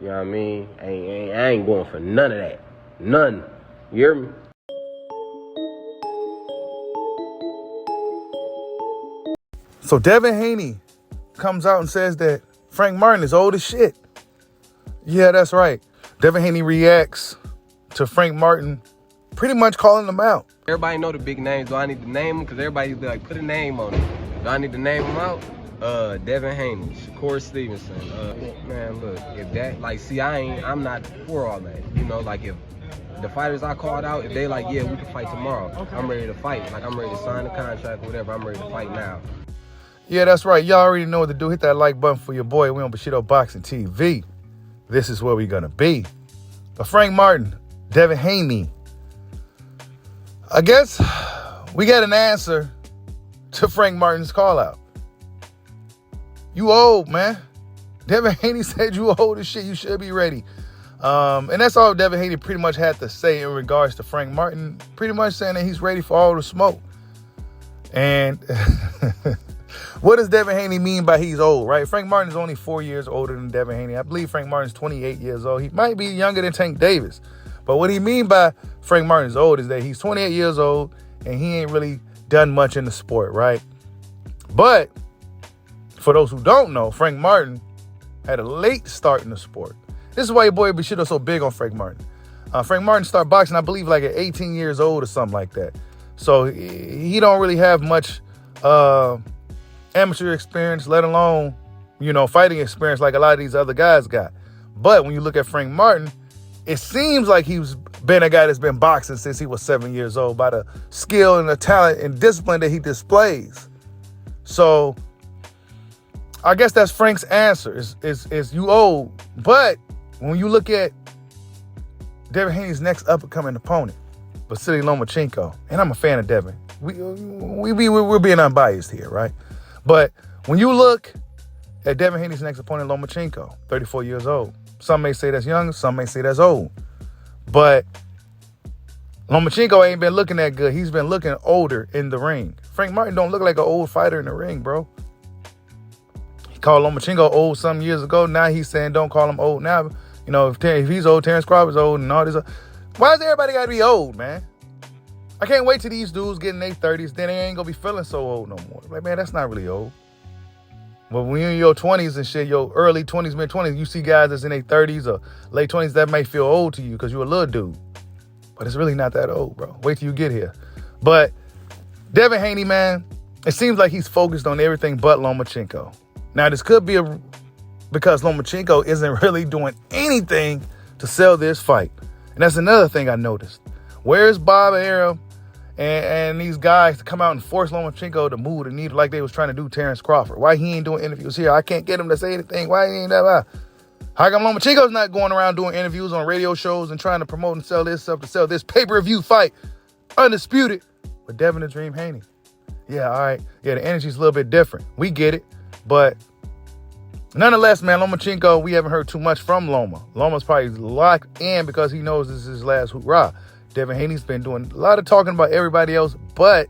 You know what I mean? I ain't going for none of that. None. You hear me? So Devin Haney comes out and says that Frank Martin is old as shit. Yeah, that's right. Devin Haney reacts to Frank Martin pretty much calling him out. Everybody know the big names. Do I need to name them? Because everybody's like, put a name on it. Do I need to name them out? Devin Haney, Shakur Stevenson. Man, look, if that, like, see, I'm not for all that. You know, like, if the fighters I called out, if they like, yeah, we can fight tomorrow. Okay. I'm ready to fight. Like, I'm ready to sign the contract or whatever. I'm ready to fight now. Yeah, that's right. Y'all already know what to do. Hit that like button for your boy. We on Bushido Boxing TV. This is where we're going to be. But Frank Martin, Devin Haney. I guess we got an answer to Frank Martin's call out. You old, man. Devin Haney said you old as shit. You should be ready. And that's all Devin Haney pretty much had to say in regards to Frank Martin. Pretty much saying that he's ready for all the smoke. And what does Devin Haney mean by he's old, right? Frank Martin is only 4 years older than Devin Haney. I believe Frank Martin's 28 years old. He might be younger than Tank Davis. But what he mean by Frank Martin's old is that he's 28 years old and he ain't really done much in the sport, right? But for those who don't know, Frank Martin had a late start in the sport. This is why your boy Bushido so big on Frank Martin. Frank Martin started boxing, I believe, like at 18 years old or something like that. So he don't really have much amateur experience, let alone, fighting experience like a lot of these other guys got. But when you look at Frank Martin, it seems like he's been a guy that's been boxing since he was 7 years old by the skill and the talent and discipline that he displays. So I guess that's Frank's answer is you old. But when you look at Devin Haney's next up-and-coming opponent, Vasily Lomachenko, and I'm a fan of Devin. We're being unbiased here, right? But when you look at Devin Haney's next opponent, Lomachenko, 34 years old. Some may say that's young, some may say that's old. But Lomachenko ain't been looking that good. He's been looking older in the ring. Frank Martin don't look like an old fighter in the ring, bro. He called Lomachenko old some years ago. Now he's saying don't call him old now. If he's old, Terrence Crawford's old and all this. Why does everybody got to be old, man? I can't wait till these dudes get in their 30s. Then they ain't going to be feeling so old no more. Like, man, that's not really old. But when you're in your 20s and shit, your early 20s, mid-20s, you see guys that's in their 30s or late 20s that may feel old to you because you're a little dude. But it's really not that old, bro. Wait till you get here. But Devin Haney, man, it seems like he's focused on everything but Lomachenko. Now, this could be because Lomachenko isn't really doing anything to sell this fight. And that's another thing I noticed. Where's Bob Arum and these guys to come out and force Lomachenko to move the needle like they was trying to do Terrence Crawford? Why he ain't doing interviews here? I can't get him to say anything. Why he ain't that? How come Lomachenko's not going around doing interviews on radio shows and trying to promote and sell this stuff to sell this pay-per-view fight? Undisputed with Devin the Dream Haney. Yeah, all right. Yeah, the energy's a little bit different. We get it. But nonetheless, man, Lomachenko, we haven't heard too much from Loma. Loma's probably locked in because he knows this is his last hoorah. Devin Haney's been doing a lot of talking about everybody else but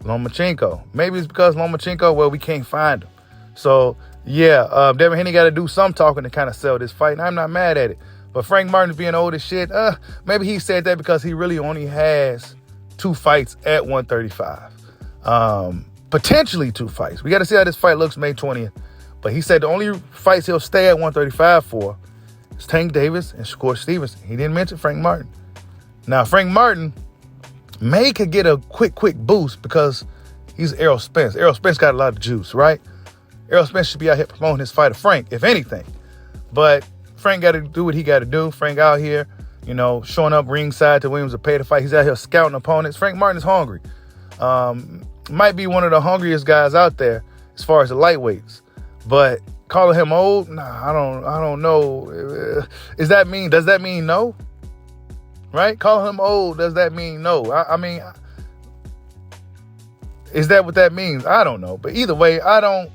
Lomachenko. Maybe it's because Lomachenko, well, we can't find him. So, yeah, Devin Haney got to do some talking to kind of sell this fight, and I'm not mad at it. But Frank Martin's being old as shit, maybe he said that because he really only has 2 fights at 135. Potentially 2 fights. We got to see how this fight looks May 20th. But he said the only fights he'll stay at 135 for is Tank Davis and Shakur Stevenson. He didn't mention Frank Martin. Now, Frank Martin could get a quick boost because he's Errol Spence. Errol Spence got a lot of juice, right? Errol Spence should be out here promoting his fight of Frank, if anything. But Frank got to do what he got to do. Frank out here, showing up ringside to Williams to pay the fight. He's out here scouting opponents. Frank Martin is hungry. Might be one of the hungriest guys out there as far as the lightweights. But calling him old, nah, I don't know. Does that mean no? Right? Calling him old, does that mean no? I mean, is that what that means? I don't know. But either way, I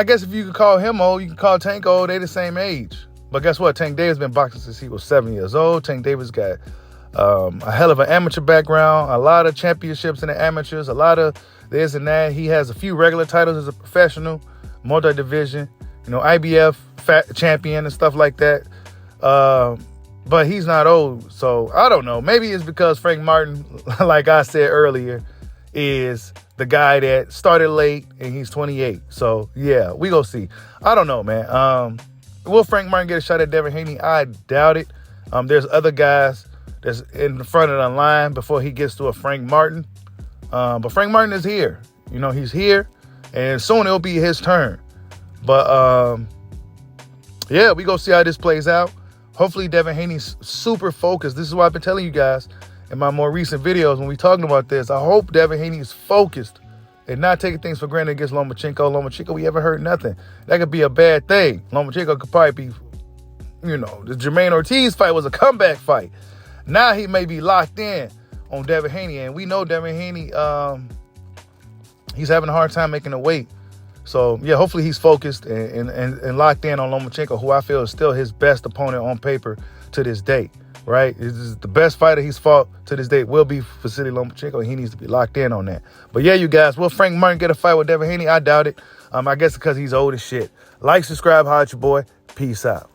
guess if you could call him old, you can call Tank old. They the same age. But guess what? Tank Davis been boxing since he was 7 years old. Tank Davis got a hell of an amateur background, a lot of championships in the amateurs, a lot of this and that. He has a few regular titles as a professional. multi-division, IBF champion and stuff like that. But he's not old, so I don't know. Maybe it's because Frank Martin, like I said earlier, is the guy that started late and he's 28. So yeah, we go see. I don't know, man. Will Frank Martin get a shot at Devin Haney? I doubt it. There's other guys that's in front of the line before he gets to a Frank Martin. But Frank Martin is here. He's here, and soon it'll be his turn. But yeah, we go see how this plays out. Hopefully Devin Haney's super focused. This is what I've been telling you guys in my more recent videos when we talking about this. I hope Devin Haney is focused and not taking things for granted against Lomachenko. We haven't heard nothing. That could be a bad thing. Lomachenko could probably be, the Jermaine Ortiz fight was a comeback fight. Now he may be locked in on Devin Haney, and we know Devin Haney, he's having a hard time making the weight. So, yeah, hopefully he's focused and locked in on Lomachenko, who I feel is still his best opponent on paper to this date, right? This is the best fighter he's fought to this date will be Vasily Lomachenko, and he needs to be locked in on that. But, yeah, you guys, will Frank Martin get a fight with Devin Haney? I doubt it. I guess because he's old as shit. Like, subscribe, holla at your boy. Peace out.